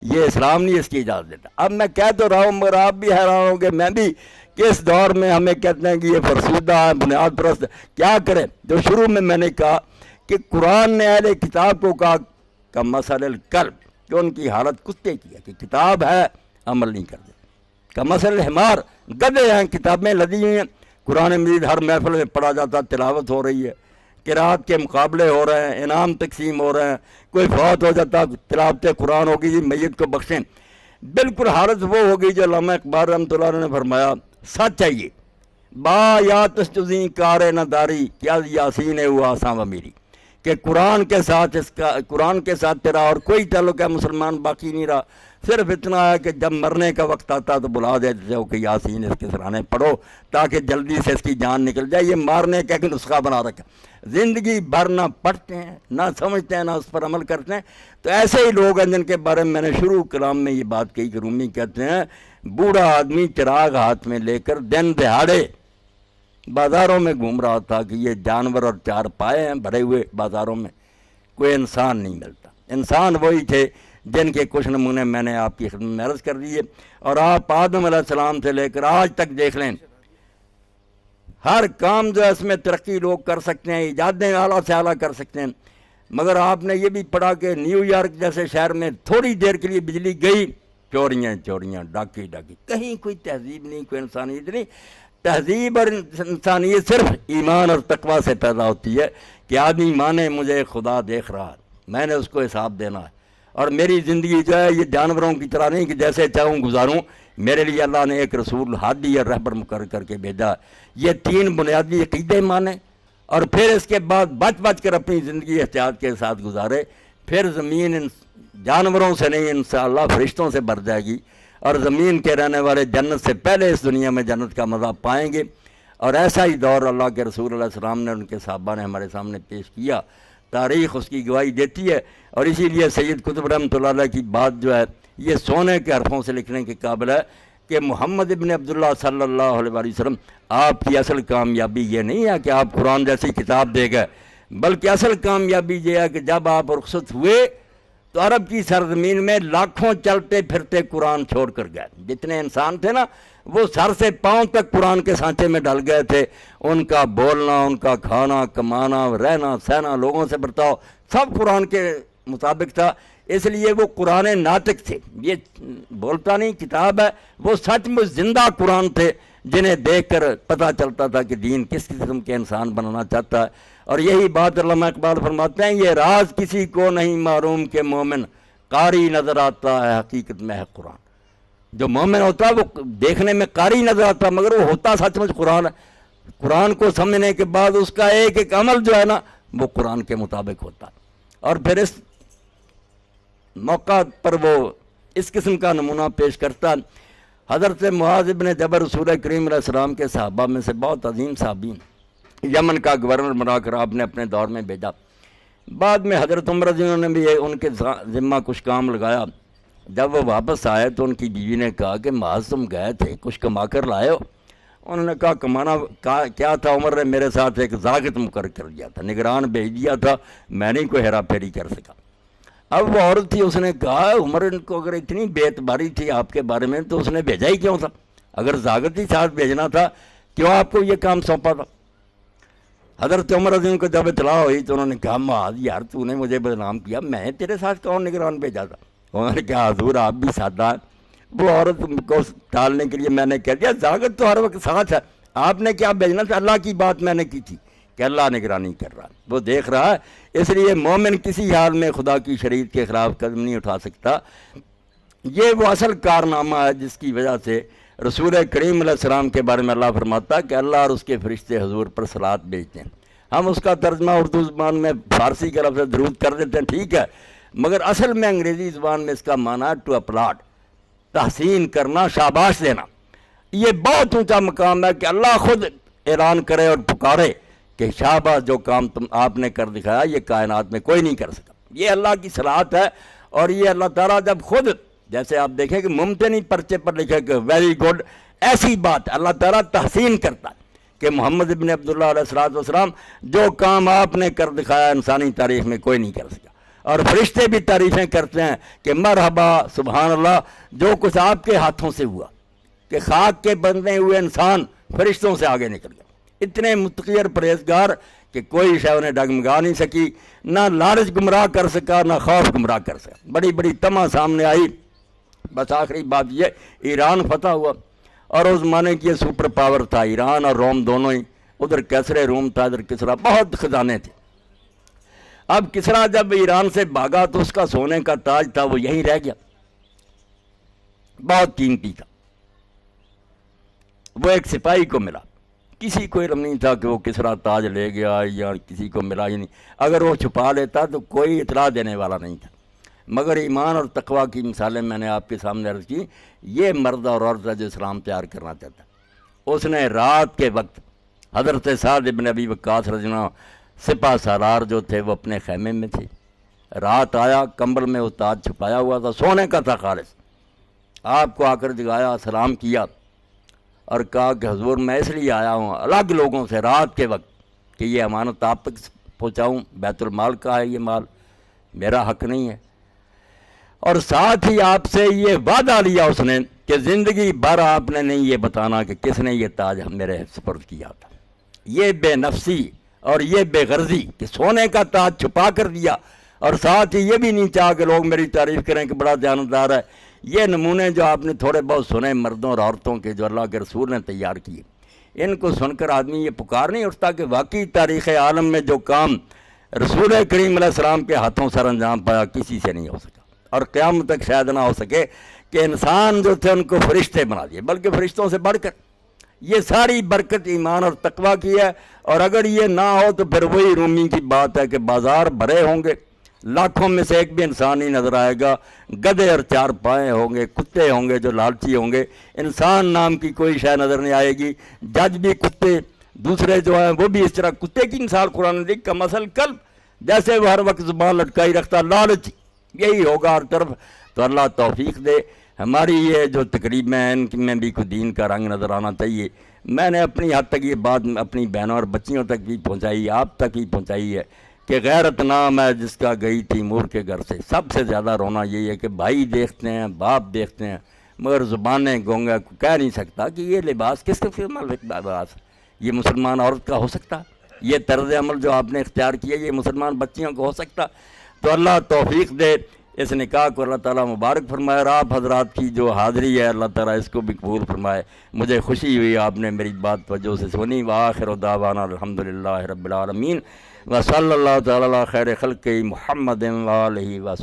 یہ اسلام نہیں اس کی اجازت دیتا۔ اب میں کہہ تو رہا ہوں مگر آپ بھی حیران ہوں گے، میں بھی کس دور میں ہمیں کہتے ہیں کہ یہ فرسودہ ہے، بنیاد پرست، کیا کریں؟ جو شروع میں نے کہا کہ قرآن نے اہل کتاب کو کہا کہ مثل الکلب، کہ ان کی حالت کتے کی ہے، کہ کتاب ہے عمل نہیں کرتے، کہ مثل الحمار، گدھے ہیں، کتابیں لدی ہوئی ہیں، قرآن مجید ہر محفل میں پڑھا جاتا، تلاوت ہو رہی ہے، قرات کے مقابلے ہو رہے ہیں، انعام تقسیم ہو رہے ہیں، کوئی فوت ہو جاتا تلاوت قرآن ہوگی جی میت کو بخشیں۔ بالکل حالت وہ ہوگی جو علامہ اقبال رحمۃ اللہ علیہ نے فرمایا، سچ ہے یہ با یا تستزیں کار نہ داری کیا یاسین ہوا آساں و میری، کہ قرآن کے ساتھ تیرا اور کوئی تعلق ہے مسلمان باقی نہیں رہا، صرف اتنا ہے کہ جب مرنے کا وقت آتا تو بلا دیتے ہو کہ یاسین اس کے سرانے پڑھو تاکہ جلدی سے اس کی جان نکل جائے۔ یہ مارنے کا ایک نسخہ بنا رکھا، زندگی بھر نہ پڑھتے ہیں، نہ سمجھتے ہیں، نہ اس پر عمل کرتے ہیں۔ تو ایسے ہی لوگ ہیں جن کے بارے میں نے شروع کلام میں یہ بات کہی کہ رومی کہتے ہیں بوڑھا آدمی چراغ ہاتھ میں لے کر دن دہاڑے بازاروں میں گھوم رہا تھا کہ یہ جانور اور چار پائے ہیں بھرے ہوئے بازاروں میں، کوئی انسان نہیں ملتا۔ انسان وہی تھے جن کے کچھ نمونے میں نے آپ کی خدمت میں عرض کر دیے، اور آپ آدم علیہ السلام سے لے کر آج تک دیکھ لیں، ہر کام جو ہے اس میں ترقی لوگ کر سکتے ہیں، ایجادیں اعلیٰ سے اعلیٰ کر سکتے ہیں، مگر آپ نے یہ بھی پڑھا کہ نیو یارک جیسے شہر میں تھوڑی دیر کے لیے بجلی گئی، چوریاں ڈاکی کہیں کوئی تہذیب نہیں، کوئی انسانیت نہیں۔ تہذیب اور انسانیت صرف ایمان اور تقوی سے پیدا ہوتی ہے کہ آدمی مانے مجھے خدا دیکھ رہا ہے، میں نے اس کو حساب دینا ہے، اور میری زندگی جو ہے یہ جانوروں کی طرح نہیں کہ جیسے چاہوں گزاروں، میرے لیے اللہ نے ایک رسول ہادی اور رہبر مقرر کر کے بھیجا۔ یہ تین بنیادی عقیدے مانے اور پھر اس کے بعد بچ کر اپنی زندگی احتیاط کے ساتھ گزارے، پھر زمین جانوروں سے نہیں انشاءاللہ فرشتوں سے بھر جائے گی، اور زمین کے رہنے والے جنت سے پہلے اس دنیا میں جنت کا مزہ پائیں گے۔ اور ایسا ہی دور اللہ کے رسول علیہ السلام نے، ان کے صحابہ نے ہمارے سامنے پیش کیا، تاریخ اس کی گواہی دیتی ہے، اور اسی لیے سید قطب رحمۃ اللہ علیہ کی بات جو ہے یہ سونے کے حرفوں سے لکھنے کے قابل ہے کہ محمد ابن عبداللہ صلی اللہ علیہ وسلم آپ کی اصل کامیابی یہ نہیں ہے کہ آپ قرآن جیسی کتاب دے گئے، بلکہ اصل کامیابی یہ ہے کہ جب آپ رخصت ہوئے تو عرب کی سرزمین میں لاکھوں چلتے پھرتے قرآن چھوڑ کر گئے۔ جتنے انسان تھے نا وہ سر سے پاؤں تک قرآن کے سانچے میں ڈل گئے تھے، ان کا بولنا، ان کا کھانا، کمانا، رہنا سہنا، لوگوں سے برتاؤ سب قرآن کے مطابق تھا، اس لیے وہ قرآن ناطق تھے، یہ بولتا نہیں کتاب ہے، وہ سچ میں زندہ قرآن تھے جنہیں دیکھ کر پتہ چلتا تھا کہ دین کس قسم کے انسان بنانا چاہتا ہے۔ اور یہی بات علامہ اقبال فرماتے ہیں، یہ راز کسی کو نہیں معلوم کہ مومن قاری نظر آتا ہے حقیقت میں ہے قرآن۔ جو مومن ہوتا ہے وہ دیکھنے میں قاری نظر آتا ہے مگر وہ ہوتا سچ مچ قرآن ہے۔ قرآن کو سمجھنے کے بعد اس کا ایک ایک عمل جو ہے نا وہ قرآن کے مطابق ہوتا ہے۔ اور پھر اس موقع پر وہ اس قسم کا نمونہ پیش کرتا، حضرت معاذ بن جبل رسول کریم علیہ السلام کے صحابہ میں سے بہت عظیم صحابی، یمن کا گورنر بنا کر آپ نے اپنے دور میں بھیجا۔ بعد میں حضرت عمر رضی اللہ عنہ نے بھی ان کے ذمہ کچھ کام لگایا۔ جب وہ واپس آئے تو ان کی بیوی نے کہا کہ معاذ تم گئے تھے کچھ کما کر لائے ہو؟ انہوں نے کہا کمانا کیا تھا، عمر نے میرے ساتھ ایک ضابط مقرر کر دیا تھا، نگران بھیج دیا تھا، میں نہیں کوئی ہیرا پھیری کر سکا۔ اب وہ عورت تھی، اس نے کہا عمر ان کو اگر اتنی بے اعتباری تھی آپ کے بارے میں تو اس نے بھیجا ہی کیوں تھا؟ اگر ضابط ہی ساتھ بھیجنا تھا کیوں آپ کو یہ کام سونپا تھا؟ حضرت عمر رضی اللہ عنہ کو جب اطلاع ہوئی تو انہوں نے کہا معاذ یار تو نے مجھے بدنام کیا، میں تیرے ساتھ کون نگران بھیجا تھا؟ انہوں نے کہا حضور آپ بھی سادہ ہیں۔ وہ عورت کو ٹالنے کے لیے میں نے کہہ دیا ضابط تو ہر وقت ساتھ ہے، آپ نے کیا بھیجنا تھا؟ اللہ کی بات میں نے کی تھی کہ اللہ نگرانی کر رہا، وہ دیکھ رہا ہے، اس لیے مومن کسی حال میں خدا کی شریعت کے خلاف قدم نہیں اٹھا سکتا۔ یہ وہ اصل کارنامہ ہے جس کی وجہ سے رسول کریم علیہ السلام کے بارے میں اللہ فرماتا ہے کہ اللہ اور اس کے فرشتے حضور پر صلوات بھیجتے ہیں۔ ہم اس کا ترجمہ اردو زبان میں فارسی کے لفظ سے درود کر دیتے ہیں، ٹھیک ہے، مگر اصل میں انگریزی زبان میں اس کا معنی ہے ٹو اپلاڈ، تحسین کرنا، شاباش دینا۔ یہ بہت اونچا مقام ہے کہ اللہ خود اعلان کرے اور پکارے کہ شاباش جو کام آپ نے کر دکھایا یہ کائنات میں کوئی نہیں کر سکا۔ یہ اللہ کی صلاحت ہے، اور یہ اللہ تعالیٰ جب خود جیسے آپ دیکھیں کہ ممتنی پرچے پر لکھے کہ ویری گڈ، ایسی بات اللہ تعالیٰ تحسین کرتا ہے کہ محمد ابن عبداللہ علیہ السلام جو کام آپ نے کر دکھایا انسانی تاریخ میں کوئی نہیں کر سکا۔ اور فرشتے بھی تعریفیں کرتے ہیں کہ مرحبا سبحان اللہ، جو کچھ آپ کے ہاتھوں سے ہوا کہ خاک کے بندے ہوئے انسان فرشتوں سے آگے نکل گئے، اتنے متقی اور پرہیزگار کہ کوئی شے انہیں ڈگمگا نہیں سکی، نہ لالچ گمراہ کر سکا نہ خوف گمراہ کر سکا۔ بڑی بڑی طمع سامنے آئی۔ بس آخری بات یہ، ایران فتح ہوا، اور اس زمانے کی یہ سپر پاور تھا، ایران اور روم دونوں ہی، ادھر کیسر روم تھا، ادھر کسرا، بہت خزانے تھے۔ اب کسرا جب ایران سے بھاگا تو اس کا سونے کا تاج تھا وہ یہیں رہ گیا، بہت قیمتی تھا، وہ ایک سپاہی کو ملا، کسی کو علم نہیں تھا کہ وہ کسرا تاج لے گیا یا کسی کو ملا ہی نہیں، اگر وہ چھپا لیتا تو کوئی اطلاع دینے والا نہیں تھا۔ مگر ایمان اور تقویٰ کی مثالیں میں نے آپ کے سامنے عرض کی، یہ مرد اور عورت ہے جو اسلام تیار کرنا چاہتا ہے۔ اس نے رات کے وقت حضرت سعد بن ابی وقاص رضی اللہ عنہ سپہ سالار جو تھے وہ اپنے خیمے میں تھے، رات آیا، کمبل میں وہ تاج چھپایا ہوا تھا، سونے کا تھا خالص، آپ کو آ کر جگایا، سلام کیا اور کہا کہ حضور میں اس لیے آیا ہوں الگ لوگوں سے رات کے وقت کہ یہ امانت آپ تک پہنچاؤں، بیت المال کا ہے یہ مال، میرا حق نہیں ہے، اور ساتھ ہی آپ سے یہ وعدہ لیا اس نے کہ زندگی بھر آپ نے نہیں یہ بتانا کہ کس نے یہ تاج میرے سپرد کیا تھا۔ یہ بے نفسی اور یہ بے غرضی کہ سونے کا تاج چھپا کر دیا، اور ساتھ ہی یہ بھی نہیں چاہا کہ لوگ میری تعریف کریں کہ بڑا دیانتدار ہے۔ یہ نمونے جو آپ نے تھوڑے بہت سنے مردوں اور عورتوں کے جو اللہ کے رسول نے تیار کیے، ان کو سن کر آدمی یہ پکار نہیں اٹھتا کہ واقعی تاریخ عالم میں جو کام رسول کریم علیہ السلام کے ہاتھوں سر انجام پایا کسی سے نہیں ہو سکا، اور قیامت تک شاید نہ ہو سکے کہ انسان جو تھے ان کو فرشتے بنا دیے، بلکہ فرشتوں سے بڑھ کر۔ یہ ساری برکت ایمان اور تقویٰ کی ہے، اور اگر یہ نہ ہو تو پھر وہی رومی کی بات ہے کہ بازار بھرے ہوں گے، لاکھوں میں سے ایک بھی انسان ہی نظر آئے گا، گدھے اور چار پائے ہوں گے، کتے ہوں گے جو لالچی ہوں گے، انسان نام کی کوئی شے نظر نہیں آئے گی۔ جج بھی کتے، دوسرے جو ہیں وہ بھی اس طرح کتے کی مثال قرآن نے دی کا مثل کلب، جیسے وہ ہر وقت زبان لٹکائی رکھتا، لالچی، یہی ہوگا ہر طرف۔ تو اللہ توفیق دے، ہماری یہ جو تقریب ہیں ان میں بھی کوئی دین کا رنگ نظر آنا چاہیے۔ میں نے اپنی حد تک یہ بات اپنی بہنوں اور بچیوں تک بھی پہنچائی، آپ تک بھی پہنچائی ہے کہ غیرت نام ہے جس کا گئی تھی مور کے گھر سے۔ سب سے زیادہ رونا یہی ہے کہ بھائی دیکھتے ہیں، باپ دیکھتے ہیں، مگر زبانیں گونگا کہہ نہیں سکتا کہ یہ لباس کس قسم کا لباس یہ مسلمان عورت کا ہو سکتا، یہ طرز عمل جو آپ نے اختیار کیا یہ مسلمان بچیوں کو ہو سکتا۔ تو اللہ توفیق دے، اس نکاح کو اللہ تعالیٰ مبارک فرمائے، اور آپ حضرات کی جو حاضری ہے اللہ تعالیٰ اس کو بھی قبول فرمائے۔ مجھے خوشی ہوئی آپ نے میری بات توجہ سے سنی۔ وآخر دعوانا الحمدللہ رب العالمین، وصلی اللہ تعالیٰ علی خیر خلقہ محمد وآلہ وسلم۔